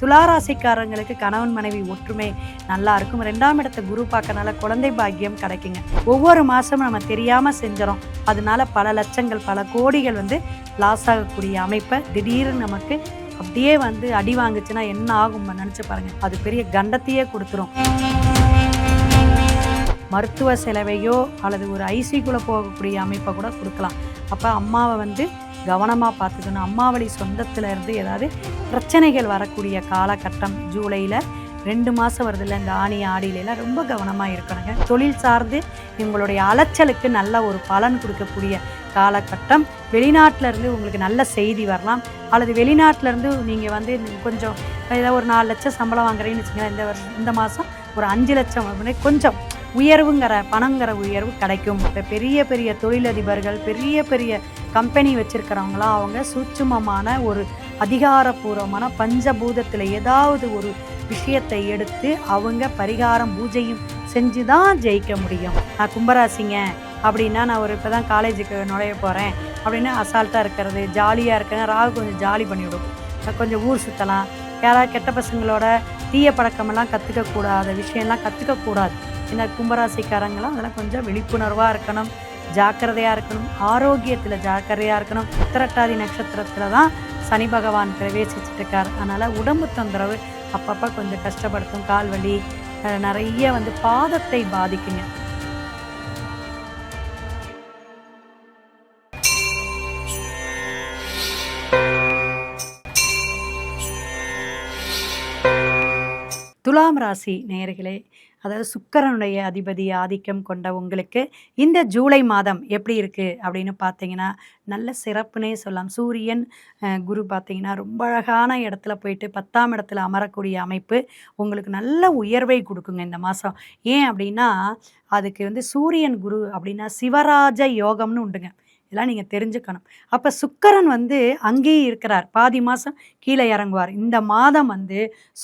துளாராசிக்காரங்களுக்கு கணவன் மனைவி ஒற்றுமை நல்லா இருக்கும். 2ஆம் இடத்தை குரு பார்க்கறனால குழந்தை பாக்கியம் கிடைக்குங்க. ஒவ்வொரு மாதமும் நம்ம தெரியாமல் செஞ்சிடும், அதனால பல லட்சங்கள் பல கோடிகள் லாஸ் ஆகக்கூடிய அமைப்பை திடீர்னு நமக்கு அப்படியே அடி வாங்குச்சுன்னா என்ன ஆகும் நினச்சி பாருங்க. அது பெரிய கண்டத்தையே கொடுத்துரும். மருத்துவ செலவையோ அல்லது ஒரு ஐசிக்குள்ளே போகக்கூடிய அமைப்பை கூட கொடுக்கலாம். அப்போ அம்மாவை கவனமாக பார்த்துக்கணும். அம்மாவளி சொந்தத்தில் இருந்து ஏதாவது பிரச்சனைகள் வரக்கூடிய காலகட்டம் ஜூலையில் 2 மாதம் வருதில்ல, இந்த ஆணி ஆடியிலலாம் ரொம்ப கவனமாக இருக்கணுங்க. தொழில் சார்ந்து இவங்களுடைய அலைச்சலுக்கு நல்ல ஒரு பலன் கொடுக்கக்கூடிய காலகட்டம். வெளிநாட்டிலேருந்து உங்களுக்கு நல்ல செய்தி வரலாம், அல்லது வெளிநாட்டிலேருந்து நீங்கள் கொஞ்சம் ஏதாவது ஒரு 4 லட்சம் சம்பளம் வாங்குறீங்கன்னு வச்சுக்கோங்களேன். இந்த மாதம் ஒரு 5 லட்சம் கொஞ்சம் பணங்கிற உயர்வு கிடைக்கும். இப்போ பெரிய பெரிய தொழிலதிபர்கள், பெரிய பெரிய கம்பெனி வச்சுருக்கிறவங்களாம் அவங்க சூட்சுமமான ஒரு அதிகாரப்பூர்வமான பஞ்சபூதத்தில் ஏதாவது ஒரு விஷயத்தை எடுத்து அவங்க பரிகாரம் பூஜையும் செஞ்சு தான் ஜெயிக்க முடியும். நான் கும்பராசிங்க அப்படின்னா நான் இப்போ தான் காலேஜுக்கு நுழைய போகிறேன் அப்படின்னு அசால்ட்டாக இருக்கிறது, ஜாலியாக இருக்கிறேன். ராகு கொஞ்சம் ஜாலி பண்ணிவிடும், கொஞ்சம் ஊர் சுற்றலாம், யாராவது கெட்ட பசங்களோட தீய பழக்கமெல்லாம் கற்றுக்கக்கூடாத விஷயம்லாம் கற்றுக்கக்கூடாது. இந்த கும்பராசிக்காரங்களாம் அதெல்லாம் கொஞ்சம் விழிப்புணர்வாக இருக்கணும், ஜாக்கிரதையாக இருக்கணும், ஆரோக்கியத்தில் ஜாக்கிரதையாக இருக்கணும். உத்திரட்டாதி நட்சத்திரத்தில் தான் சனி பகவான் பிரவேசிச்சுட்டு அதனால் உடம்பு தொந்தரவு அப்பப்போ கொஞ்சம் கஷ்டப்படுத்தும். கால் வலி நிறைய பாதத்தை பாதிக்குங்க. துலாம் ராசி நேயர்களே, அதாவது சுக்கிரனுடைய அதிபதி ஆதிக்கம் கொண்ட உங்களுக்கு இந்த ஜூலை மாதம் எப்படி இருக்குது அப்படின்னு பார்த்தீங்கன்னா நல்ல சிறப்புனே சொல்லலாம். சூரியன் குரு பார்த்தீங்கன்னா ரொம்ப அழகான இடத்துல போயிட்டு 10ஆம் இடத்துல அமரக்கூடிய அமைப்பு உங்களுக்கு நல்ல உயர்வை கொடுக்குங்க இந்த மாதம். ஏன் அப்படின்னா அதுக்கு சூரியன் குரு அப்படின்னா சிவராஜ யோகம்னு உண்டுங்க. இதெல்லாம் நீங்கள் தெரிஞ்சுக்கணும். அப்போ சுக்கிரன் அங்கேயே இருக்கிறார், பாதி மாதம் கீழே இறங்குவார். இந்த மாதம்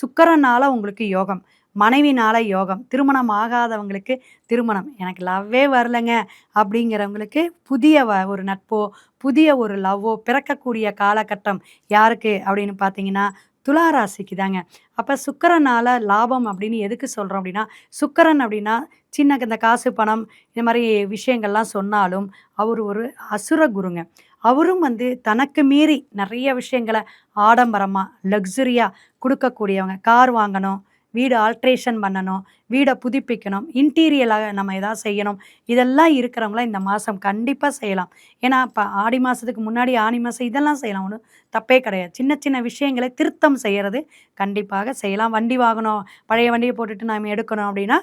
சுக்கிரனால் உங்களுக்கு யோகம், மனைவினால யோகம், திருமணம் ஆகாதவங்களுக்கு திருமணம், எனக்கு லவ்வே வரலைங்க அப்படிங்கிறவங்களுக்கு புதிய ஒரு நட்போ புதிய ஒரு லவ்வோ பிறக்கக்கூடிய காலகட்டம் யாருக்கு அப்படின்னு பார்த்தீங்கன்னா துளாராசிக்கு தாங்க. அப்போ சுக்கிரனால் லாபம் அப்படின்னு எதுக்கு சொல்கிறோம் அப்படின்னா, சுக்கிரன் அப்படின்னா சின்ன இந்த காசு பணம் இந்த மாதிரி விஷயங்கள்லாம் சொன்னாலும் அவர் ஒரு அசுர குருங்க. அவரும் தனக்கு மீறி நிறைய விஷயங்களை ஆடம்பரமாக லக்ஸுரியாக கொடுக்கக்கூடியவங்க. கார் வாங்கணும், வீடு ஆல்ட்ரேஷன் பண்ணணும், வீடை புதுப்பிக்கணும், இன்டீரியலாக நம்ம எதாவது செய்யணும், இதெல்லாம் இருக்கிறவங்களாம் இந்த மாதம் கண்டிப்பாக செய்யலாம். ஏன்னா இப்போ ஆடி மாதத்துக்கு முன்னாடி ஆணி மாதம் இதெல்லாம் செய்யலாம், ஒன்றும் தப்பே கிடையாது. சின்ன சின்ன விஷயங்களை திருத்தம் செய்கிறது கண்டிப்பாக செய்யலாம். வண்டி வாங்கணும், பழைய வண்டியை போட்டுட்டு நாம் எடுக்கணும் அப்படின்னா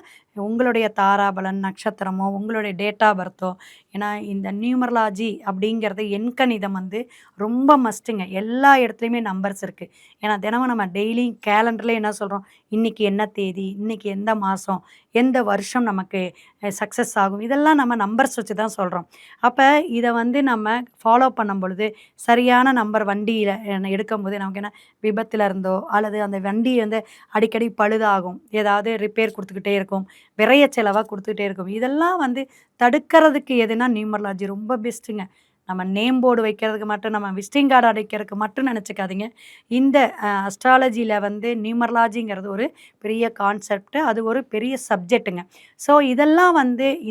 உங்களுடைய தாராபலன் நட்சத்திரமோ உங்களுடைய டேட் ஆஃப் பர்த்தோ, ஏன்னா இந்த நியூமரலாஜி அப்படிங்கிறது எண்கணிதம் ரொம்ப மஸ்ட்டுங்க. எல்லா இடத்துலையுமே நம்பர்ஸ் இருக்குது. ஏன்னா தினமும் நம்ம டெய்லி கேலண்டர்லேயே என்ன சொல்கிறோம், இன்றைக்கி என்ன தேதி, இன்றைக்கி எந்த மாதம், எந்த வருஷம் நமக்கு சக்ஸஸ் ஆகும், இதெல்லாம் நம்ம நம்பர்ஸ் வச்சு தான் சொல்கிறோம். அப்போ இதை நம்ம ஃபாலோ பண்ணும் பொழுது சரியான நம்பர் வண்டியில் எடுக்கும்போது நமக்கு என்ன விபத்தில் இருந்தோ அல்லது அந்த வண்டி அடிக்கடி பழுதாகும், ஏதாவது ரிப்பேர் கொடுத்துக்கிட்டே இருக்கும், விரைய செலவாக கொடுத்துக்கிட்டே இருக்கும். இதெல்லாம் தடுக்கிறதுக்கு எதுனா நியூமரலாஜி ரொம்ப பெஸ்ட்டுங்க. நம்ம நேம் போர்டு வைக்கிறதுக்கு மட்டும், நம்ம விசிட்டிங் கார்டு அடைக்கிறதுக்கு மட்டும் நினச்சிக்காதீங்க. இந்த அஸ்ட்ராலஜியில் நியூமரலாஜிங்கிறது ஒரு பெரிய கான்செப்ட், அது ஒரு பெரிய சப்ஜெக்ட்டுங்க. ஸோ இதெல்லாம்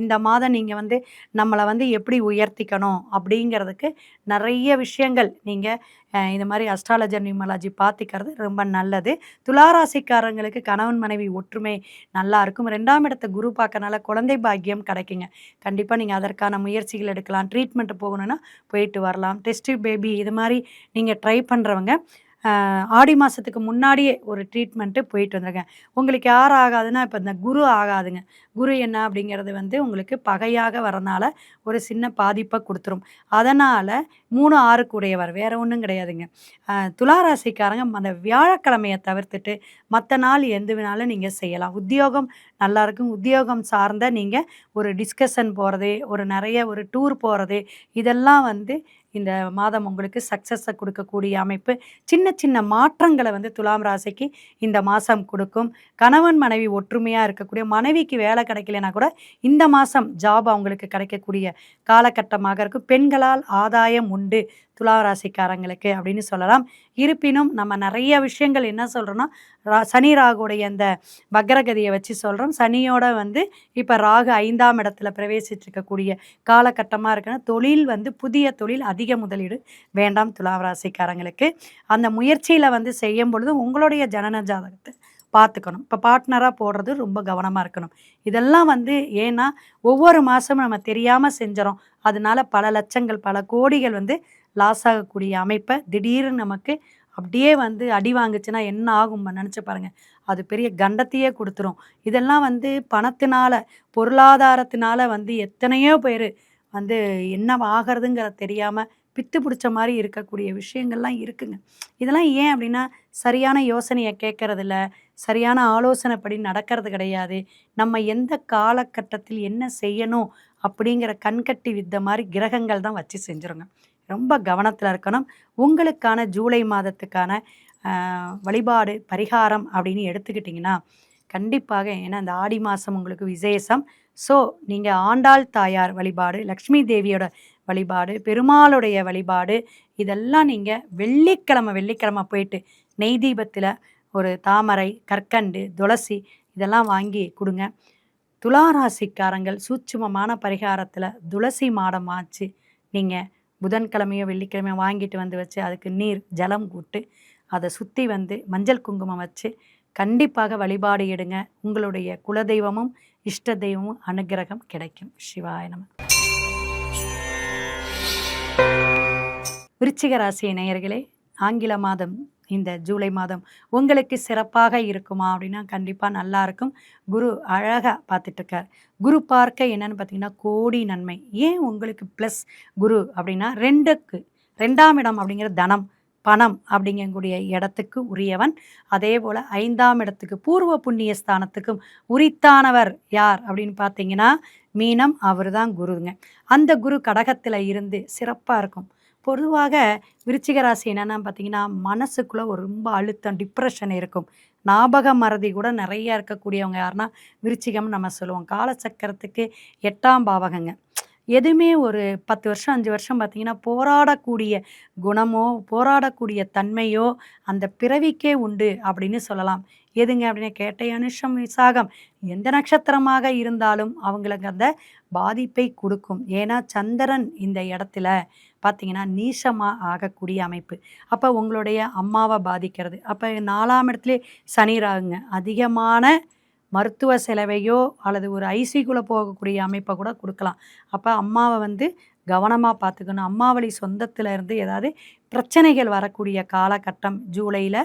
இந்த மாதம் நீங்கள் நம்மளை எப்படி உயர்த்திக்கணும் அப்படிங்கிறதுக்கு நிறைய விஷயங்கள் நீங்கள் இந்த மாதிரி அஸ்ட்ராலஜர் நியூமராலஜி பார்த்துக்கிறது ரொம்ப நல்லது. துளாராசிக்காரங்களுக்கு கணவன் மனைவி ஒற்றுமை நல்லா இருக்கும். 2ஆம் இடத்தை குரு பார்க்கறனால குழந்தை பாக்கியம் கிடைக்குங்க. கண்டிப்பாக நீங்கள் அதற்கான முயற்சிகள் எடுக்கலாம். ட்ரீட்மெண்ட் போகணுன்னா போயிட்டு வரலாம். டெஸ்ட் பேபி இது மாதிரி நீங்கள் ட்ரை பண்ணுறவங்க ஆடி மாதத்துக்கு முன்னாடியே ஒரு ட்ரீட்மெண்ட்டு போயிட்டு வந்துடுங்க. உங்களுக்கு யார் ஆகாதுன்னா இப்போ இந்த குரு ஆகாதுங்க. குரு என்ன அப்படிங்கிறது உங்களுக்கு பகையாக வரனால ஒரு சின்ன பாதிப்பை கொடுத்துரும். அதனால் 3-6 கூடையவர் வேறு ஒன்றும் கிடையாதுங்க. துளாராசிக்காரங்க அந்த வியாழக்கிழமையை தவிர்த்துட்டு மற்ற நாள் எந்த வேணாலும் நீங்கள் செய்யலாம். உத்தியோகம் நல்லாயிருக்கும். உத்தியோகம் சார்ந்த நீங்கள் ஒரு டிஸ்கஷன் போகிறது, நிறைய ஒரு டூர் போகிறது, இதெல்லாம் இந்த மாதம் உங்களுக்கு சக்ஸஸை கொடுக்கக்கூடிய அமைப்பு. சின்ன சின்ன மாற்றங்களை துலாம் ராசிக்கு இந்த மாதம் கொடுக்கும். கணவன் மனைவி ஒற்றுமையாக இருக்கக்கூடிய, மனைவிக்கு வேலை கிடைக்கலனா கூட இந்த மாதம் ஜாப் அவங்களுக்கு கிடைக்கக்கூடிய காலகட்டமாக இருக்கும். பெண்களால் ஆதாயம் உண்டு. துலா ராசிக்காரங்களுக்கு அப்படின்னு சொல்லலாம். இருப்பினும் நம்ம நிறைய விஷயங்கள் என்ன சொல்கிறோன்னா, சனி ராகுடைய அந்த வக்ரகதியை வச்சு சொல்கிறோம். சனியோட வந்து இப்போ ராகு 5ஆம் இடத்துல பிரவேசிச்சிருக்கக்கூடிய காலகட்டமாக இருக்குன்னா, தொழில் வந்து புதிய தொழில் அதிக முதலீடு வேண்டாம் துலா ராசிக்காரங்களுக்கு. அந்த முயற்சியில் வந்து செய்யும் பொழுது உங்களுடைய ஜனன ஜாதகத்தை பார்த்துக்கணும். இப்போ பார்ட்னராக போடுறது ரொம்ப கவனமாக இருக்கணும். இதெல்லாம் வந்து ஏன்னா ஒவ்வொரு மாதமும் நம்ம தெரியாமல் செஞ்சிடறோம். அதனால பல லட்சங்கள் பல கோடிகள் வந்து லாஸ் ஆகக்கூடிய அமைப்பை திடீர்னு நமக்கு அப்படியே வந்து அடி வாங்குச்சுன்னா என்ன ஆகும் நினச்சி பாருங்கள். அது பெரிய கண்டத்தையே கொடுத்துரும். இதெல்லாம் வந்து பணத்தினால பொருளாதாரத்தினால வந்து எத்தனையோ பேர் வந்து என்ன ஆகிறதுங்கிற தெரியாமல் பித்து பிடிச்ச மாதிரி இருக்கக்கூடிய விஷயங்கள்லாம் இருக்குங்க. இதெல்லாம் ஏன் அப்படின்னா சரியான யோசனையை கேட்கறதில்ல, சரியான ஆலோசனைப்படி நடக்கிறது கிடையாது. நம்ம எந்த காலகட்டத்தில் என்ன செய்யணும் அப்படிங்கிற கண்கட்டி வித்த மாதிரி கிரகங்கள் தான் வச்சு செஞ்சுருங்க. ரொம்ப கவனத்தில் இருக்கணும். உங்களுக்கான ஜூலை மாதத்துக்கான வழிபாடு பரிகாரம் அப்படின்னு எடுத்துக்கிட்டிங்கன்னா கண்டிப்பாக, ஏன்னா இந்த ஆடி மாதம் உங்களுக்கு விசேஷம். ஸோ நீங்கள் ஆண்டாள் தாயார் வழிபாடு, லக்ஷ்மி தேவியோட வழிபாடு, பெருமாளுடைய வழிபாடு, இதெல்லாம் நீங்கள் வெள்ளிக்கிழமை போயிட்டு நெய் தீபத்தில் ஒரு தாமரை, கற்கண்டு, துளசி இதெல்லாம் வாங்கி கொடுங்க. துளாராசிக்காரங்கள் சூட்சுமமான பரிகாரத்தில் துளசி மாடம் ஆச்சு நீங்கள் புதன்கிழமையோ வெள்ளிக்கிழமையோ வாங்கிட்டு வந்து வச்சு அதுக்கு நீர் ஜலம் கூட்டு அதை சுற்றி வந்து மஞ்சள் குங்குமம் வச்சு கண்டிப்பாக வழிபாடு எடுங்க. உங்களுடைய குலதெய்வமும் இஷ்ட தெய்வமும் அனுகிரகம் கிடைக்கும். சிவாய நம. விருச்சிக ராசி நேயர்களே, ஆங்கில மாதம் இந்த ஜூலை மாதம் உங்களுக்கு சிறப்பாக இருக்குமா அப்படின்னா கண்டிப்பாக நல்லா இருக்கும். குரு அழகாக பார்த்துட்ருக்கார். குரு பார்க்க என்னன்னு பார்த்தீங்கன்னா கோடி நன்மை. ஏன் உங்களுக்கு ப்ளஸ் குரு அப்படின்னா 2ஆம் இடம் அப்படிங்கிற தனம் பணம் அப்படிங்கக்கூடிய இடத்துக்கு உரியவன். அதே போல் 5ஆம் இடத்துக்கு பூர்வ புண்ணிய ஸ்தானத்துக்கும் உரித்தானவர் யார் அப்படின்னு பார்த்தீங்கன்னா மீனம், அவர் தான் குருங்க. அந்த குரு கடகத்தில் இருந்து சிறப்பாக இருக்கும். பொதுவாக விருச்சிக ராசி என்னென்னா பார்த்தீங்கன்னா மனசுக்குள்ளே ஒரு ரொம்ப அழுத்தம் டிப்ரெஷன் இருக்கும். ஞாபக மறதி கூட நிறையா இருக்கக்கூடியவங்க யாருன்னா விருச்சிகம் நம்ம சொல்லுவோம். காலச்சக்கரத்துக்கு 8ஆம் பாவகங்க. எதுவுமே ஒரு 10 வருஷம் 5 வருஷம் பார்த்தீங்கன்னா போராடக்கூடிய குணமோ போராடக்கூடிய தன்மையோ அந்த பிறவிக்கே உண்டு அப்படின்னு சொல்லலாம். எதுங்க அப்படின்னு கேட்டை அனுஷம் விசாகம் எந்த நட்சத்திரமாக இருந்தாலும் அவங்களுக்கு அந்த பாதிப்பை கொடுக்கும். ஏன்னா சந்திரன் இந்த இடத்துல பார்த்தீங்கன்னா நீசமாக ஆகக்கூடிய அமைப்பு. அப்போ உங்களுடைய அம்மாவை பாதிக்கிறது. அப்போ 4ஆம் இடத்துலேயே சனி ராகுங்க. அதிகமான மருத்துவ செலவையோ அல்லது ஒரு ஐசிக்குள்ளே போகக்கூடிய அமைப்பை கூட கொடுக்கலாம். அப்போ அம்மாவை வந்து கவனமாக பார்த்துக்கணும். அம்மாவளி சொந்தத்தில் இருந்து ஏதாவது பிரச்சனைகள் வரக்கூடிய காலகட்டம் ஜூலையில்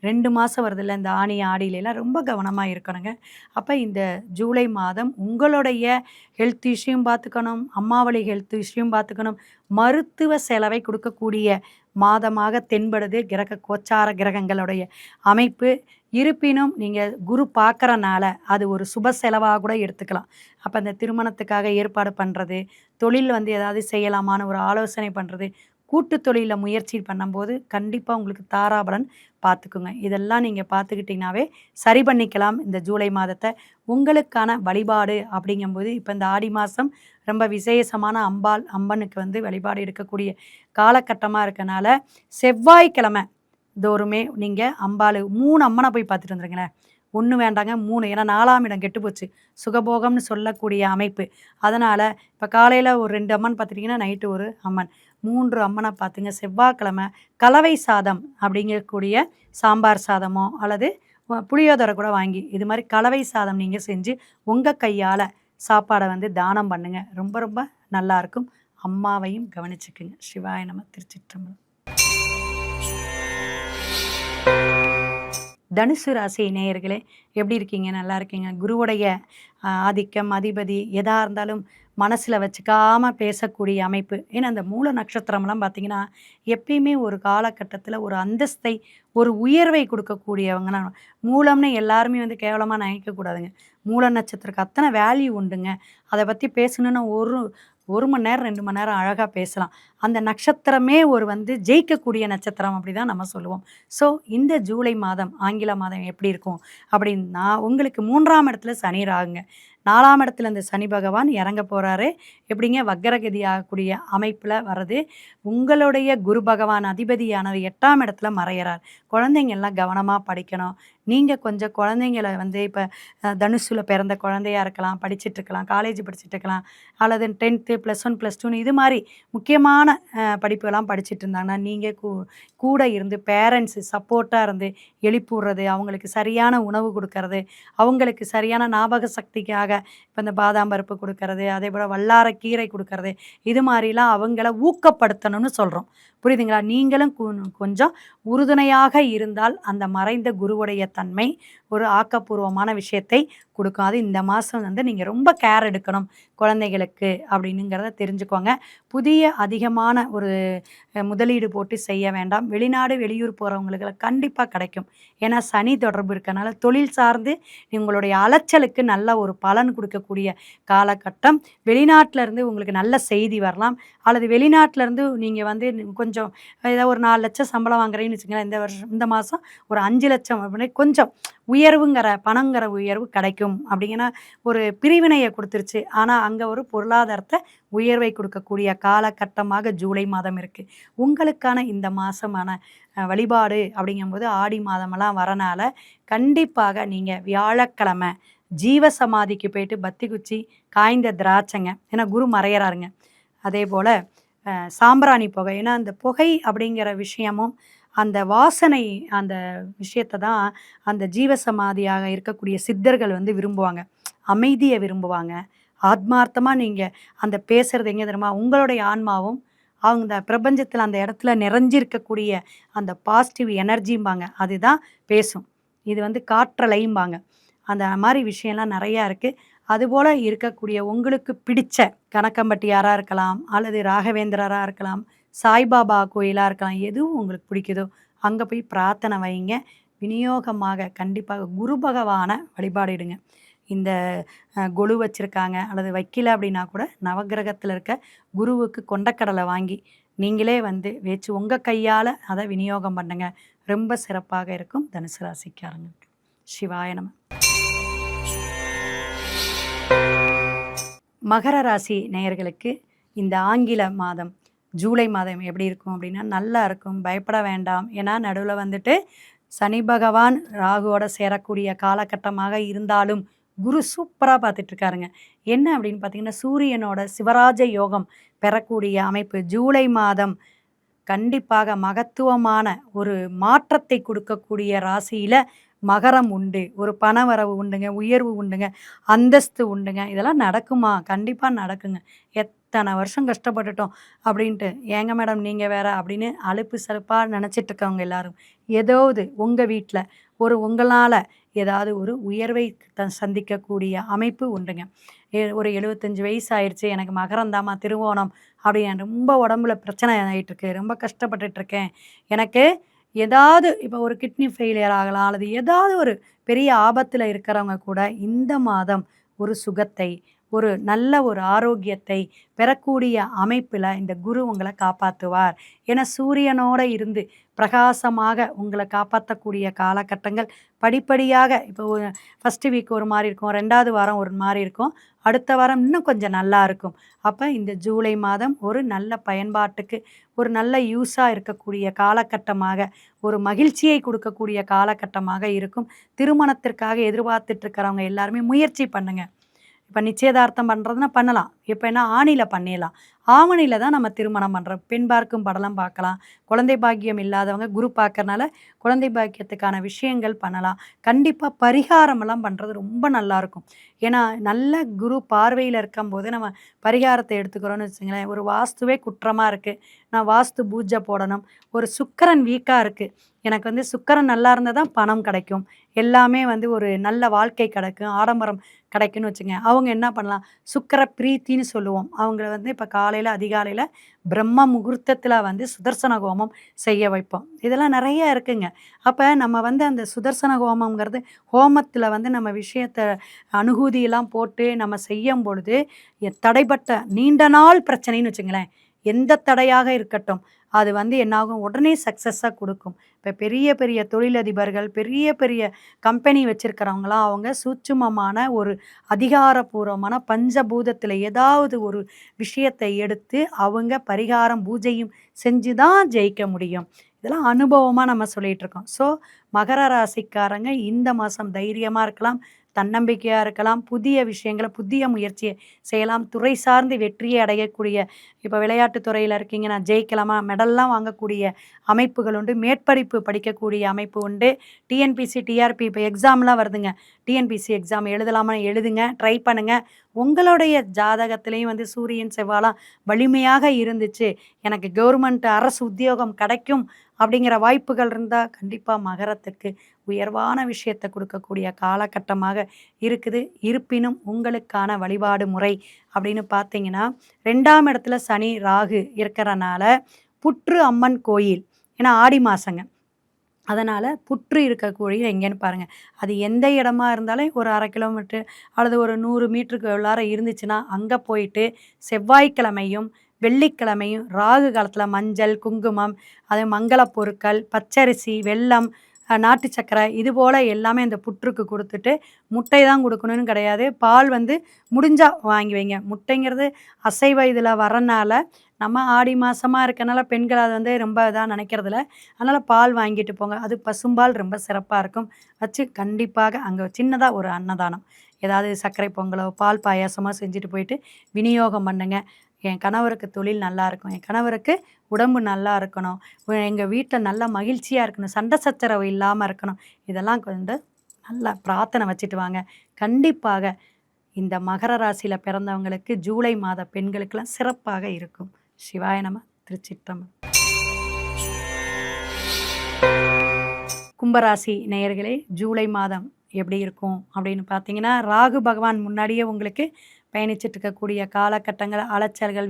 2 மாதம் வருதில்ல, இந்த ஆணி ஆடியிலலாம் ரொம்ப கவனமாக இருக்கணுங்க. அப்போ இந்த ஜூலை மாதம் உங்களுடைய ஹெல்த் இஷ்யூவும் பார்த்துக்கணும், அம்மாவளி ஹெல்த் இஷ்யூவும் பார்த்துக்கணும். மருத்துவ செலவை கொடுக்கக்கூடிய மாதமாக தென்படுது கிரக கோச்சார கிரகங்களுடைய அமைப்பு. இருப்பினும் நீங்கள் குரு பார்க்குறனால அது ஒரு சுப செலவாக கூட எடுத்துக்கலாம். அப்போ அந்த திருமணத்துக்காக ஏற்பாடு பண்ணுறது, தொழில் வந்து ஏதாவது செய்யலாமான்னு ஒரு ஆலோசனை பண்ணுறது, கூட்டு தொழிலில் முயற்சி பண்ணும்போது கண்டிப்பாக உங்களுக்கு தாராபலன் பார்த்துக்குங்க. இதெல்லாம் நீங்கள் பார்த்துக்கிட்டிங்கனாவே சரி பண்ணிக்கலாம் இந்த ஜூலை மாதத்தை. உங்களுக்கான வழிபாடு அப்படிங்கும்போது இப்போ இந்த ஆடி மாதம் ரொம்ப விசேஷமான அம்பனுக்கு வந்து வழிபாடு எடுக்கக்கூடிய காலகட்டமாக இருக்கனால செவ்வாய்க்கிழமை தோறுமே நீங்கள் 3 அம்மனை போய் பார்த்துட்டு வந்துருங்களேன். 1 வேண்டாங்க 3. ஏன்னா 4ஆம் இடம் கெட்டு போச்சு, சுகபோகம்னு சொல்லக்கூடிய அமைப்பு. அதனால் இப்போ காலையில் ஒரு 2 அம்மன் பார்த்துட்டிங்கன்னா நைட்டு ஒரு அம்மன், 3 அம்மனை பார்த்துங்க. செவ்வாய்க்கிழமை கலவை சாதம் அப்படிங்கக்கூடிய சாம்பார் சாதமோ அல்லது புளியோதரை கூட வாங்கி இது மாதிரி கலவை சாதம் நீங்கள் செஞ்சு உங்கள் கையால் சாப்பாடை வந்து தானம் பண்ணுங்க. ரொம்ப ரொம்ப நல்லாயிருக்கும். அம்மாவையும் கவனிச்சுக்குங்க. சிவாய நம. திருச்சிற்றம்பலம். தனுசு ராசி நேயர்களே, எப்படி இருக்கீங்க? நல்லா இருக்கீங்க? குருவுடைய ஆதிக்கம் அதிபதி எதாக இருந்தாலும் மனசில் வச்சுக்காமல் பேசக்கூடிய அமைப்பு. ஏன்னா அந்த மூல நட்சத்திரம்லாம் பார்த்திங்கன்னா எப்பயுமே ஒரு காலகட்டத்தில் ஒரு அந்தஸ்தை ஒரு உயர்வை கொடுக்கக்கூடியவங்கன்னா மூலம்னு எல்லாருமே வந்து கேவலமாக நினைக்கக்கூடாதுங்க. மூல நட்சத்திரத்துக்கு அத்தனை வேல்யூ உண்டுங்க. அதை பற்றி பேசணுன்னா ஒரு மணி நேரம் 2 மணி நேரம் அழகாக பேசலாம். அந்த நட்சத்திரமே ஒரு வந்து ஜெயிக்கக்கூடிய நட்சத்திரம் அப்படி தான் நம்ம சொல்லுவோம். ஸோ இந்த ஜூலை மாதம் ஆங்கில மாதம் எப்படி இருக்கும் அப்படின்னா உங்களுக்கு 3ஆம் இடத்துல சனி ராகுங்க. 4ஆம் இடத்துல இந்த சனி பகவான் இறங்க போகிறாரு. எப்படிங்க வக்கரகதி ஆகக்கூடிய அமைப்பில் வர்றது. உங்களுடைய குரு பகவான் அதிபதியானவர் 8ஆம் இடத்துல மறையிறார். குழந்தைங்க எல்லாம் கவனமாக படிக்கணும். நீங்கள் கொஞ்சம் குழந்தைங்கள வந்து இப்போ தனுசுல பிறந்த குழந்தையா இருக்கலாம், படிச்சுட்டு இருக்கலாம், காலேஜ் படிச்சுட்டு இருக்கலாம், அல்லது 10th +1 +2 இது மாதிரி முக்கியமான படிப்புகள்லாம் படிச்சுட்டு இருந்தாங்கன்னா நீங்கள் கூட இருந்து பேரண்ட்ஸு சப்போர்ட்டாக இருந்து எழுப்பி விட்றது, அவங்களுக்கு சரியான உணவு கொடுக்கறது, அவங்களுக்கு சரியான ஞாபக சக்திக்காக இப்போ இந்த பாதாம் பருப்பு கொடுக்கறது, அதே போல் வல்லார கீரை கொடுக்கறது, இது மாதிரிலாம் அவங்கள ஊக்கப்படுத்தணும்னு சொல்கிறோம். புரியுதுங்களா? நீங்களும் கொஞ்சம் உறுதுணையாக இருந்தால் அந்த மறைந்த குருவுடைய தன்மை ஒரு ஆக்கப்பூர்வமான விஷயத்தை கொடுக்கும். அது இந்த மாதம் வந்து நீங்கள் ரொம்ப கேர் எடுக்கணும் குழந்தைகளுக்கு அப்படின்னுங்கிறத தெரிஞ்சுக்கோங்க. புதிய அதிகமான ஒரு முதலீடு போட்டு செய்ய வேண்டாம். வெளிநாடு வெளியூர் போகிறவங்களுக்கு கண்டிப்பாக கிடைக்கும். ஏன்னா சனி தொடர்பு இருக்கனால தொழில் சார்ந்து உங்களுடைய அலைச்சலுக்கு நல்ல ஒரு பலன் கொடுக்கக்கூடிய காலகட்டம். வெளிநாட்டிலேருந்து உங்களுக்கு நல்ல செய்தி வரலாம், அல்லது வெளிநாட்டிலேருந்து நீங்கள் வந்து கொஞ்சம் ஏதாவது ஒரு 4 லட்சம் சம்பளம் வாங்குறீங்கன்னு வச்சுக்கோங்களேன், இந்த மாதம் ஒரு 5 லட்சம் அப்படின்னு கொஞ்சம் உயர்வுங்கிற பணங்கிற உயர்வு கிடைக்கும். அப்படிங்கன்னா ஒரு பிரிவினையை கொடுத்துருச்சு, ஆனால் அங்கே ஒரு பொருளாதாரத்தை உயர்வை கொடுக்கக்கூடிய காலகட்டமாக ஜூலை மாதம் இருக்குது. உங்களுக்கான இந்த மாதமான வழிபாடு அப்படிங்கும்போது ஆடி மாதமெல்லாம் வரனால கண்டிப்பாக நீங்கள் வியாழக்கிழமை ஜீவசமாதிக்கு போயிட்டு பத்தி குச்சி காய்ந்த திராட்சைங்க, ஏன்னா குரு மறையிறாருங்க. அதே போல் சாம்பிராணி புகை, ஏன்னா அந்த புகை அப்படிங்கிற விஷயமும் அந்த வாசனை அந்த விஷயத்தை தான் அந்த ஜீவசமாதியாக இருக்கக்கூடிய சித்தர்கள் வந்து விரும்புவாங்க. அமைதியை விரும்புவாங்க. ஆத்மார்த்தமாக நீங்கள் அந்த பேசுகிறது எங்கே தெரியுமா? உங்களுடைய ஆன்மாவும் அவங்க பிரபஞ்சத்தில் அந்த இடத்துல நிறைஞ்சிருக்கக்கூடிய அந்த பாசிட்டிவ் எனர்ஜிம்பாங்க, அதுதான் பேசும். இது வந்து காற்றலைம்பாங்க. அந்த மாதிரி விஷயம்லாம் நிறையா இருக்குது. அதுபோல் இருக்கக்கூடிய உங்களுக்கு பிடிச்ச கணக்கம்பட்டியாராக இருக்கலாம், அல்லது ராகவேந்திரராக இருக்கலாம், சாய்பாபா கோயிலாக இருக்கலாம், எதுவும் உங்களுக்கு பிடிக்குதோ அங்கே போய் பிரார்த்தனை வைங்க. விநியோகமாக கண்டிப்பாக குரு பகவானை வழிபாடிடுங்க. இந்த கொலு வச்சுருக்காங்க அல்லது வைக்கல அப்படின்னா கூட நவகிரகத்தில் இருக்க குருவுக்கு கொண்டக்கடலை வாங்கி நீங்களே வந்து வச்சு உங்கள் கையால் அதை விநியோகம் பண்ணுங்க. ரொம்ப சிறப்பாக இருக்கும் தனுசு ராசிக்காரங்களுக்கு. சிவாய நம. மகர ராசி நேயர்களுக்கு இந்த ஆங்கில மாதம் ஜூலை மாதம் எப்படி இருக்கும் அப்படின்னா நல்லா இருக்கும். பயப்பட வேண்டாம். ஏன்னா நடுவில் வந்துட்டு சனி பகவான் ராகுவோட சேரக்கூடிய காலகட்டமாக இருந்தாலும் குரு சூப்பராக பார்த்துட்ருக்காருங்க. என்ன அப்படின்னு பார்த்தீங்கன்னா சூரியனோட சிவராஜ யோகம் பெறக்கூடிய அமைப்பு. ஜூலை மாதம் கண்டிப்பாக மகத்துவமான ஒரு மாற்றத்தை கொடுக்கக்கூடிய ராசியில் மகரம் உண்டு. ஒரு பணவரவு உண்டுங்க, உயர்வு உண்டுங்க, அந்தஸ்து உண்டுங்க. இதெல்லாம் நடக்குமா? கண்டிப்பாக நடக்குங்க. எத்தனை வருஷம் கஷ்டப்பட்டுட்டோம் அப்படின்ட்டு, ஏங்க மேடம் நீங்கள் வேற அப்படின்னு அலுப்பு சலுப்பாக நினச்சிட்ருக்கவங்க எல்லாரும் ஏதாவது உங்கள் வீட்டில் உங்களால் ஏதாவது ஒரு உயர்வை சந்திக்கக்கூடிய அமைப்பு உண்டுங்க. ஒரு 75 வயசு ஆயிடுச்சு, எனக்கு மகரந்தாமா திருவோணம் அப்படின்னு ரொம்ப உடம்புல பிரச்சனை ஆகிட்டுருக்கு, ரொம்ப கஷ்டப்பட்டுட்ருக்கேன், எனக்கு ஏதாவது இப்போ ஒரு கிட்னி ஃபெயிலியர் ஆகலாம், அல்லது ஏதாவது ஒரு பெரிய ஆபத்தில் இருக்கிறவங்க கூட இந்த மாதம் ஒரு சுகத்தை, ஒரு நல்ல ஒரு ஆரோக்கியத்தை பெறக்கூடிய அமைப்பில் இந்த குரு உங்களை காப்பாற்றுவார். ஏன்னா சூரியனோடு இருந்து பிரகாசமாக உங்களை காப்பாற்றக்கூடிய காலகட்டங்கள் படிப்படியாக இப்போ ஃபஸ்ட்டு வீக் ஒரு மாதிரி இருக்கும், 2வது வாரம் ஒரு மாதிரி இருக்கும், அடுத்த வாரம் இன்னும் கொஞ்சம் நல்லா இருக்கும். அப்போ இந்த ஜூலை மாதம் ஒரு நல்ல பயன்பாட்டுக்கு ஒரு நல்ல யூஸாக இருக்கக்கூடிய காலகட்டமாக, ஒரு மகிழ்ச்சியை கொடுக்கக்கூடிய காலகட்டமாக இருக்கும். திருமணத்திற்காக எதிர்பார்த்துட்ருக்கிறவங்க எல்லாருமே முயற்சி பண்ணுங்கள். இப்போ நிச்சயதார்த்தம் பண்ணுறதுனா பண்ணலாம். இப்போ என்ன ஆணியில் பண்ணிடலாம். ஆவணியில் தான் நம்ம திருமணம் பண்ணுறோம். பெண் பார்க்கும் படலம் பார்க்கலாம். குழந்தை பாக்கியம் இல்லாதவங்க குரு பார்க்கறனால குழந்தை பாக்கியத்துக்கான விஷயங்கள் பண்ணலாம். கண்டிப்பாக பரிகாரமெல்லாம் பண்ணுறது ரொம்ப நல்லாயிருக்கும். ஏன்னா நல்ல குரு பார்வையில் இருக்கும்போது நம்ம பரிகாரத்தை எடுத்துக்கிறோன்னு வச்சுங்களேன். ஒரு வாஸ்துவே குற்றமாக இருக்குது, நான் வாஸ்து பூஜை போடணும். ஒரு சுக்கிரன் வீக்காக இருக்குது, எனக்கு வந்து சுக்கிரன் நல்லா இருந்தால் தான் பணம் கிடைக்கும், எல்லாமே வந்து ஒரு நல்ல வாழ்க்கை கிடைக்கும், ஆடம்பரம் கிடைக்குன்னு வச்சுங்க. அவங்க என்ன பண்ணலாம், சுக்கிர பிரீத்தின்னு சொல்லுவோம். அவங்கள வந்து இப்போ காலையில் அதிகாலையில் பிரம்ம முகூர்த்தத்தில் வந்து சுதர்சன ஹோமம் செய்ய வைப்போம். இதெல்லாம் நிறைய இருக்குங்க. அப்போ நம்ம வந்து அந்த சுதர்சன ஹோமங்கிறது ஹோமத்தில் வந்து நம்ம விஷயத்தை அனுகூதியெல்லாம் போட்டு நம்ம செய்யும் பொழுது தடைப்பட்ட நீண்ட நாள் பிரச்சனைன்னு வச்சுங்களேன், எந்த தடையாக இருக்கட்டும் அது வந்து என்னாகும் உடனே சக்ஸஸாக கொடுக்கும். இப்போ பெரிய பெரிய தொழிலதிபர்கள், பெரிய பெரிய கம்பெனி வச்சுருக்கிறவங்களாம் அவங்க சூட்சுமமான ஒரு அதிகாரப்பூர்வமான பஞ்சபூதத்தில் ஏதாவது ஒரு விஷயத்தை எடுத்து அவங்க பரிகாரம் பூஜையும் செஞ்சு தான் ஜெயிக்க முடியும். இதெல்லாம் அனுபவமாக நம்ம சொல்லிகிட்டு இருக்கோம். ஸோ மகர ராசிக்காரங்க இந்த மாதம் தைரியமாக இருக்கலாம், தன்னம்பிக்கையாக இருக்கலாம், புதிய விஷயங்களை புதிய முயற்சியை செய்யலாம், துறை சார்ந்து வெற்றியை அடையக்கூடிய இப்போ விளையாட்டுத் துறையில் இருக்கீங்கன்னா ஜெயிக்கலாமா, மெடல்லாம் வாங்கக்கூடிய அமைப்புகள் உண்டு, மேற்படிப்பு படிக்கக்கூடிய அமைப்பு உண்டு, டிஎன்பிசி டிஆர்பி இப்போ எக்ஸாம்லாம் வருதுங்க, டிஎன்பிசி எக்ஸாம் எழுதலாமா எழுதுங்க, ட்ரை பண்ணுங்கள். உங்களுடைய ஜாதகத்திலையும் வந்து சூரியன் செவ்வாலாம் வலிமையாக இருந்துச்சு, எனக்கு கவர்மெண்ட் அரசு உத்தியோகம் கிடைக்கும் அப்படிங்கிற வாய்ப்புகள் இருந்தால் கண்டிப்பாக மகரத்துக்கு உயர்வான விஷயத்தை கொடுக்கக்கூடிய காலகட்டமாக இருக்குது. இருப்பினும் உங்களுக்கான வழிபாடு முறை அப்படின்னு பார்த்தீங்கன்னா 2ஆம் இடத்துல சனி ராகு இருக்கிறனால புற்று அம்மன் கோயில், ஏன்னா ஆடி மாதங்க, அதனால் புற்று இருக்கக்கூடிய எங்கேன்னு பாருங்கள். அது எந்த இடமா இருந்தாலும் ஒரு 1/2 கிலோமீட்ரு அல்லது ஒரு 100 மீட்டருக்கு உள்ளார இருந்துச்சுன்னா அங்கே போயிட்டு செவ்வாய்க்கிழமையும் வெள்ளிக்கிழமையும் ராகு காலத்தில் மஞ்சள் குங்குமம், அது மங்கள பொருட்கள், பச்சரிசி, வெல்லம், நாட்டு சக்கரை இது போல் எல்லாமே அந்த புற்றுக்கு கொடுத்துட்டு, முட்டை தான் கொடுக்கணும்னு கிடையாது, பால் வந்து முடிஞ்சால் வாங்கி வைங்க. முட்டைங்கிறது அசைவ இதில் வரனால நம்ம ஆடி மாதமாக இருக்கனால பெண்கள் அதை வந்து ரொம்ப இதாக நினைக்கிறதில்ல, அதனால் பால் வாங்கிட்டு போங்க. அது பசும்பால் ரொம்ப சிறப்பாக இருக்கும். வச்சு கண்டிப்பாக அங்கே சின்னதாக ஒரு அன்னதானம், ஏதாவது சர்க்கரை பொங்கலோ பால் பாயாசமோ செஞ்சுட்டு போயிட்டு விநியோகம் பண்ணுங்க. என் கணவருக்கு தொழில் நல்லா இருக்கும், என் கணவருக்கு உடம்பு நல்லா இருக்கணும், எங்கள் வீட்டில் நல்லா மகிழ்ச்சியாக இருக்கணும், சண்டை சச்சரவு இல்லாமல் இருக்கணும், இதெல்லாம் கொண்டு நல்லா பிரார்த்தனை வச்சுட்டு வாங்க. கண்டிப்பாக இந்த மகர ராசியில் பிறந்தவங்களுக்கு ஜூலை மாத பெண்களுக்கெல்லாம் சிறப்பாக இருக்கும். சிவாய நம. திருச்சிற்றம்பலம். கும்பராசி நேயர்களே, ஜூலை மாதம் எப்படி இருக்கும் அப்படின்னு பார்த்தீங்கன்னா, ராகு பகவான் முன்னாடியே உங்களுக்கு பயணிச்சுட்டு இருக்கக்கூடிய காலகட்டங்கள், அலைச்சல்கள்,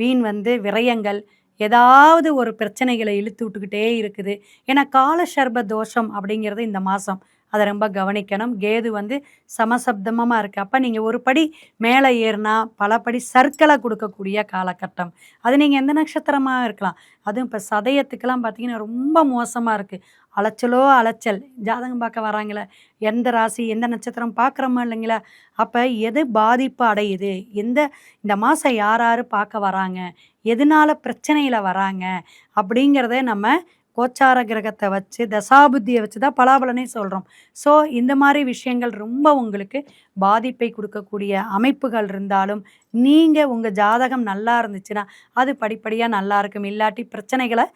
வீண் வந்து விரயங்கள், ஏதாவது ஒரு பிரச்சனைகளை இழுத்து விட்டுக்கிட்டே இருக்குது. ஏன்னா கால சர்ப தோஷம் அப்படிங்கிறது இந்த மாதம், அதை ரொம்ப கவனிக்கணும். கேது வந்து சமசப்தமாக இருக்குது. அப்போ நீங்கள் ஒரு படி மேலே ஏறினா பல படி சர்க்கலை கொடுக்கக்கூடிய காலகட்டம். அது நீங்கள் எந்த நட்சத்திரமாக இருக்கலாம். அதுவும் இப்போ சதயத்துக்கெல்லாம் பார்த்தீங்கன்னா ரொம்ப மோசமாக இருக்குது. அலைச்சலோ அலைச்சல். ஜாதகம் பார்க்க வராங்களே, எந்த ராசி எந்த நட்சத்திரம் பார்க்குறோமா இல்லைங்களா, அப்போ எது பாதிப்பு அடையுது, இந்த மாதம் யார் யார் பார்க்க வராங்க, எதனால் பிரச்சனையில் வராங்க அப்படிங்கிறத நம்ம கோச்சார கிரகத்தை வச்சு தசாபுத்தியை வச்சு தான் பலாபலனே சொல்கிறோம். ஸோ இந்த மாதிரி விஷயங்கள் ரொம்ப உங்களுக்கு பாதிப்பை கொடுக்கக்கூடிய அமைப்புகள் இருந்தாலும், நீங்கள் உங்கள் ஜாதகம் நல்லா இருந்துச்சுன்னா அது படிப்படியாக நல்லா இருக்கும். இல்லாட்டி பிரச்சனைகளை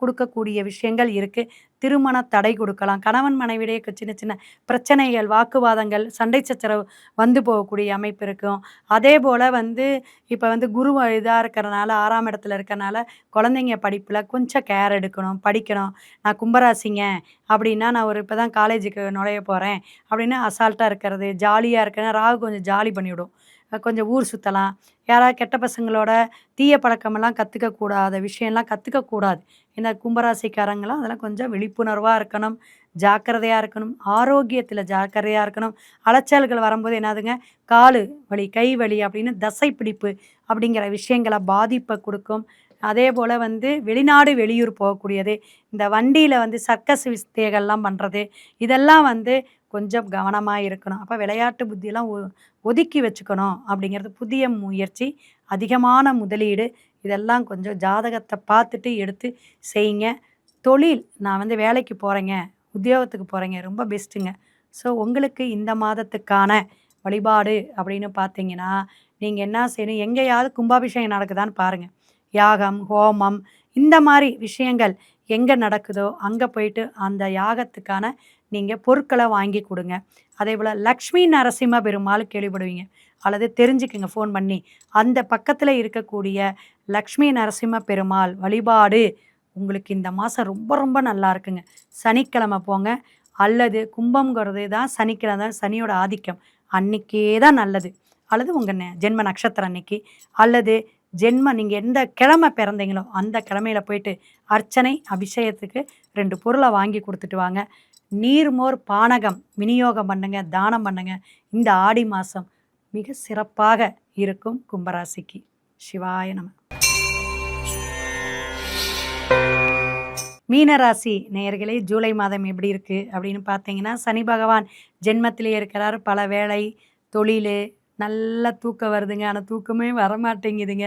கொடுக்கக்கூடிய விஷயங்கள் இருக்குது. திருமண தடை கொடுக்கலாம். கணவன் மனைவிடையே சின்ன சின்ன பிரச்சனைகள், வாக்குவாதங்கள், சண்டை சச்சரவு வந்து போகக்கூடிய அமைப்பு இருக்கும். அதே போல் வந்து இப்போ வந்து குரு இதாக இருக்கிறனால 6ஆம் இடத்துல இருக்கிறனால குழந்தைங்க படிப்பில் கொஞ்சம் கேர் எடுக்கணும், படிக்கணும். நான் கும்பராசிங்க அப்படின்னா, நான் இப்போ தான் காலேஜுக்கு நுழைய போகிறேன் அப்படின்னு அசால்ட்டாக இருக்கிறது, ஜாலியாக இருக்கிறேன்னா ராகு கொஞ்சம் ஜாலி பண்ணிவிடும். கொஞ்சம் ஊர் சுற்றலாம், யாராவது கெட்ட பசங்களோட தீய பழக்கமெல்லாம் கற்றுக்கக்கூடாத விஷயம்லாம் கற்றுக்கக்கூடாது. இந்த கும்பராசிக்காரங்களாம் அதெல்லாம் கொஞ்சம் விழிப்புணர்வாக இருக்கணும், ஜாக்கிரதையாக இருக்கணும், ஆரோக்கியத்தில் ஜாக்கிரதையாக இருக்கணும். அலைச்சல்கள் வரும்போது என்னதுங்க, காலு வலி, கை வலி அப்படின்னு தசை பிடிப்பு அப்படிங்கிற விஷயங்களை பாதிப்பை கொடுக்கும். அதே போல் வந்து வெளிநாடு வெளியூர் போகக்கூடியது, இந்த வண்டியில் வந்து சர்க்கஸ் வித்தைகள்லாம் பண்ணுறது, இதெல்லாம் வந்து கொஞ்சம் கவனமாக இருக்கணும். அப்போ விளையாட்டு புத்தியெல்லாம் ஒதுக்கி வச்சுக்கணும் அப்படிங்கிறது. புதிய முயற்சி, அதிகமான முதலீடு, இதெல்லாம் கொஞ்சம் ஜாதகத்தை பார்த்துட்டு எடுத்து செய்யுங்க. தொழில், நான் வந்து வேலைக்கு போகிறேங்க, உத்தியோகத்துக்கு போகிறேங்க, ரொம்ப பெஸ்ட்டுங்க. ஸோ உங்களுக்கு இந்த மாதத்துக்கான வழிபாடு அப்படின்னு பார்த்தீங்கன்னா, நீங்கள் என்ன செய்யணும், எங்கேயாவது கும்பாபிஷேகம் நடக்குதான்னு பாருங்கள். யாகம், ஹோமம் இந்த மாதிரி விஷயங்கள் எங்கே நடக்குதோ அங்கே போயிட்டு அந்த யாகத்துக்கான நீங்கள் பொருட்களை வாங்கி கொடுங்க. அதே போல் லக்ஷ்மி நரசிம்ம பெருமாள் கேள்விப்படுவீங்க, அல்லது தெரிஞ்சுக்குங்க ஃபோன் பண்ணி. அந்த பக்கத்தில் இருக்கக்கூடிய லக்ஷ்மி நரசிம்ம பெருமாள் வழிபாடு உங்களுக்கு இந்த மாதம் ரொம்ப ரொம்ப நல்லா இருக்குங்க. சனிக்கிழமை போங்க, அல்லது கும்பம்ங்கிறது தான் சனிக்கிழமை தான் சனியோட ஆதிக்கம், அன்றைக்கே தான் நல்லது. அல்லது உங்கள் ஜென்ம நட்சத்திரம் அன்னைக்கு, அல்லது நீங்கள் எந்த கிழமை பிறந்தீங்களோ அந்த கிழமையில் போயிட்டு அர்ச்சனை அபிஷேகத்துக்கு 2 பொருளை வாங்கி கொடுத்துட்டு வாங்க. நீர்மோர் பானகம் விநியோகம் பண்ணுங்க, தானம் பண்ணுங்க. இந்த ஆடி மாதம் மிக சிறப்பாக இருக்கும் கும்பராசிக்கு. சிவாய நம. மீனராசி நேயர்களே, ஜூலை மாதம் எப்படி இருக்குது அப்படின்னு பார்த்தீங்கன்னா, சனி பகவான் ஜென்மத்திலே இருக்கிறார். பல வேலை, தொழில், நல்லா தூக்கம் வருதுங்க. ஆனால் தூக்கமே வரமாட்டேங்குதுங்க.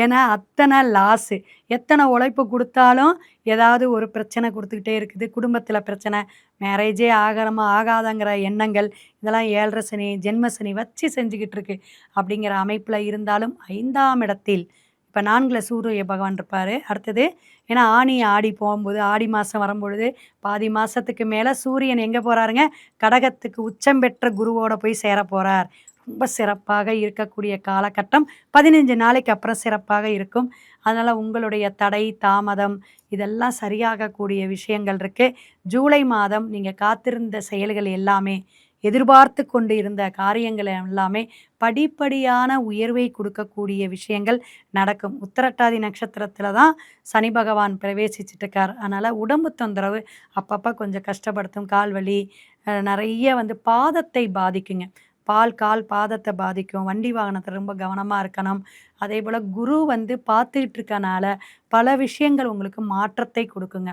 ஏன்னா அத்தனை லாஸு. எத்தனை உழைப்பு கொடுத்தாலும் ஏதாவது ஒரு பிரச்சனை கொடுத்துக்கிட்டே இருக்குது. குடும்பத்தில் பிரச்சனை, மேரேஜே ஆகணுமா ஆகாதங்கிற எண்ணங்கள், இதெல்லாம் 7.5 சனி, ஜென்ம சனி வச்சு செஞ்சுக்கிட்டு இருக்கு. அப்படிங்கிற அமைப்பில் இருந்தாலும் 5ஆம் இடத்தில் இப்போ 4ல் சூரிய பகவான் இருப்பார். அடுத்தது ஏன்னா ஆனி ஆடி போகும்போது, ஆடி மாதம் வரும்பொழுது பாதி மாதத்துக்கு மேலே சூரியன் எங்கே போகிறாருங்க, கடகத்துக்கு உச்சம் பெற்ற குருவோட போய் சேர போகிறார். ரொம்ப சிறப்பாக இருக்கக்கூடிய காலகட்டம். 15 நாளைக்கு அப்புறம் சிறப்பாக இருக்கும். அதனால் உங்களுடைய தடை, தாமதம் இதெல்லாம் சரியாகக்கூடிய விஷயங்கள் இருக்குது. ஜூலை மாதம் நீங்கள் காத்திருந்த செயல்கள் எல்லாமே, எதிர்பார்த்து கொண்டு இருந்த காரியங்கள் எல்லாமே படிப்படியான உயர்வை கொடுக்கக்கூடிய விஷயங்கள் நடக்கும். உத்திரட்டாதி நட்சத்திரத்தில் தான் சனி பகவான் பிரவேசிச்சுட்டு இருக்கார். அதனால் உடம்பு தொந்தரவு அப்பப்போ கொஞ்சம் கஷ்டப்படுத்தும். கால் வலி, நிறைய பாதத்தை பாதிக்குங்க. கால் பாதத்தை பாதிக்கும். வண்டி வாகனத்தில் ரொம்ப கவனமாக இருக்கணும். அதே போல் குரு பார்த்துக்கிட்டு இருக்கனால பல விஷயங்கள் உங்களுக்கு மாற்றத்தை கொடுக்குங்க.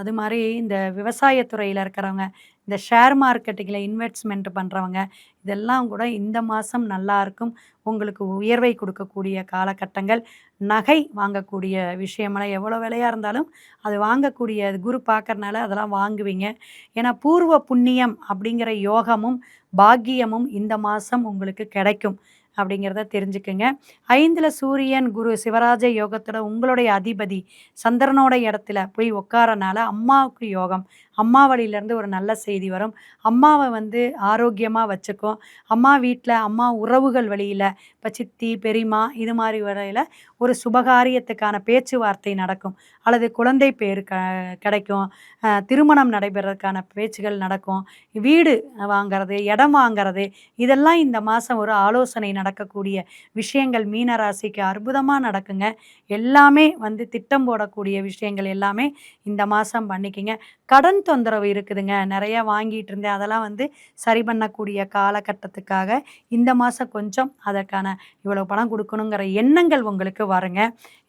அது மாதிரி இந்த விவசாயத்துறையில் இருக்கிறவங்க, இந்த ஷேர் மார்க்கெட்டிங்கில் இன்வெஸ்ட்மெண்ட் பண்ணுறவங்க, இதெல்லாம் கூட இந்த மாதம் நல்லாயிருக்கும். உங்களுக்கு உயர்வை கொடுக்கக்கூடிய காலகட்டங்கள். நகை வாங்கக்கூடிய விஷயமெல்லாம் எவ்வளோ விலையாக இருந்தாலும் அது வாங்கக்கூடிய குரு பார்க்கறனால அதெல்லாம் வாங்குவீங்க. ஏன்னா பூர்வ புண்ணியம் அப்படிங்கிற யோகமும் பாக்கியமும் இந்த மாதம் உங்களுக்கு கிடைக்கும் அப்படிங்கிறத தெரிஞ்சுக்குங்க. 5ல் சூரியன் குரு சிவராஜ யோகத்தோட உங்களுடைய அதிபதி சந்திரனோட இடத்துல போய் உட்காரனால அம்மாவுக்கு யோகம். அம்மா வழியிலேருந்து ஒரு நல்ல செய்தி வரும். அம்மாவை ஆரோக்கியமாக வச்சுக்கும். அம்மா வீட்டில் அம்மா உறவுகள் வழியில் இப்போ சித்தி, பெரியம்மா இது மாதிரி வரையில் ஒரு சுபகாரியத்துக்கான பேச்சுவார்த்தை நடக்கும். அல்லது குழந்தை பேர் கிடைக்கும். திருமணம் நடைபெறதுக்கான பேச்சுகள் நடக்கும். வீடு வாங்கிறது, இடம் வாங்கிறது, இதெல்லாம் இந்த மாதம் ஒரு ஆலோசனை நடக்கக்கூடிய விஷயங்கள் மீனராசிக்கு அற்புதமாக நடக்குங்க. எல்லாமே திட்டம் போடக்கூடிய விஷயங்கள் எல்லாமே இந்த மாதம் பண்ணிக்கிங்க. கடன் தொந்தரவு இருக்குதுங்க, நிறையா வாங்கிட்டு இருந்தேன், அதெல்லாம் சரி பண்ணக்கூடிய காலகட்டத்துக்காக இந்த மாதம் கொஞ்சம் அதற்கான இவ்வளோ பணம் கொடுக்கணுங்கிற எண்ணங்கள் உங்களுக்கு வருங்க.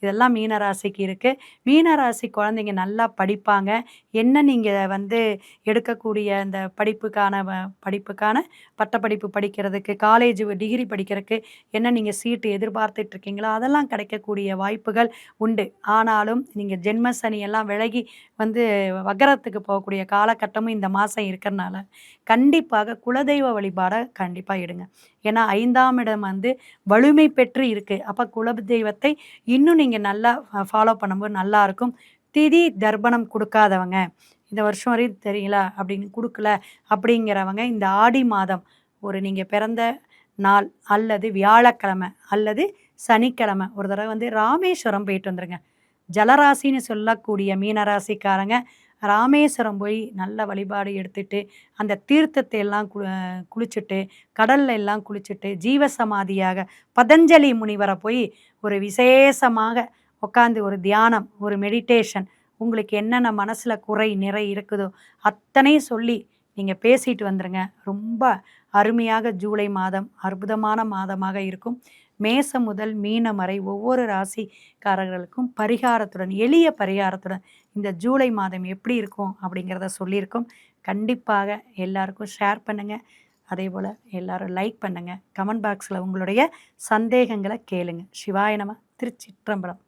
இதெல்லாம் மீனராசிக்கு இருக்குது. மீனராசி குழந்தைங்க நல்லா படிப்பாங்க. என்ன நீங்கள் எடுக்கக்கூடிய இந்த படிப்புக்கான பட்டப்படிப்பு படிக்கிறதுக்கு, காலேஜ் டிகிரி படிக்கிறதுக்கு என்ன நீங்கள் சீட்டு எதிர்பார்த்துட்டு இருக்கீங்களோ அதெல்லாம் கிடைக்கக்கூடிய வாய்ப்புகள் உண்டு. ஆனாலும் நீங்கள் ஜென்ம சனியெல்லாம் விலகி வக்கரத்துக்கு போகக்கூடிய காலகட்டமும் இந்த மாதம் இருக்கிறனால கண்டிப்பாக குலதெய்வ வழிபாடை கண்டிப்பாக எடுங்க. ஏன்னா 5ஆம் இடம் வலிமை பெற்று இருக்குது. அப்போ குலதெய்வத்தை இன்னும் நீங்கள் நல்லா ஃபாலோ பண்ணும்போது நல்லாயிருக்கும். திதி தர்ப்பணம் கொடுக்காதவங்க, இந்த வருஷம் வரையும் தெரியல அப்படின்னு கொடுக்கல அப்படிங்கிறவங்க இந்த ஆடி மாதம் நீங்கள் பிறந்த நாள் அல்லது வியாழக்கிழமை அல்லது சனிக்கிழமை ஒரு தடவை ராமேஸ்வரம் போயிட்டு வந்துருங்க. ஜலராசின்னு சொல்லக்கூடிய மீனராசிக்காரங்க ராமேஸ்வரம் போய் நல்ல வழிபாடு எடுத்துட்டு அந்த தீர்த்தத்தை எல்லாம் குளிச்சுட்டு, கடல்ல எல்லாம் குளிச்சுட்டு, ஜீவசமாதியாக பதஞ்சலி முனிவரை போய் ஒரு விசேஷமாக உட்காந்து ஒரு தியானம், ஒரு மெடிடேஷன், உங்களுக்கு என்னென்ன மனசில் குறை நிறை இருக்குதோ அத்தனையும் சொல்லி நீங்கள் பேசிட்டு வந்துடுங்க. ரொம்ப அருமையாக ஜூலை மாதம் அற்புதமான மாதமாக இருக்கும். மேசம் முதல் மீனம் வரை ஒவ்வொரு ராசிக்காரர்களுக்கும் பரிகாரத்துடன், எளிய பரிகாரத்துடன் இந்த ஜூலை மாதம் எப்படி இருக்கும் அப்படிங்கிறத சொல்லியிருக்கோம். கண்டிப்பாக எல்லாருக்கும் ஷேர் பண்ணுங்கள். அதே போல் எல்லோரும் லைக் பண்ணுங்கள். கமெண்ட் பாக்ஸில் உங்களுடைய சந்தேகங்களை கேளுங்க. சிவாய நம. திருச்சிற்றம்பலம்.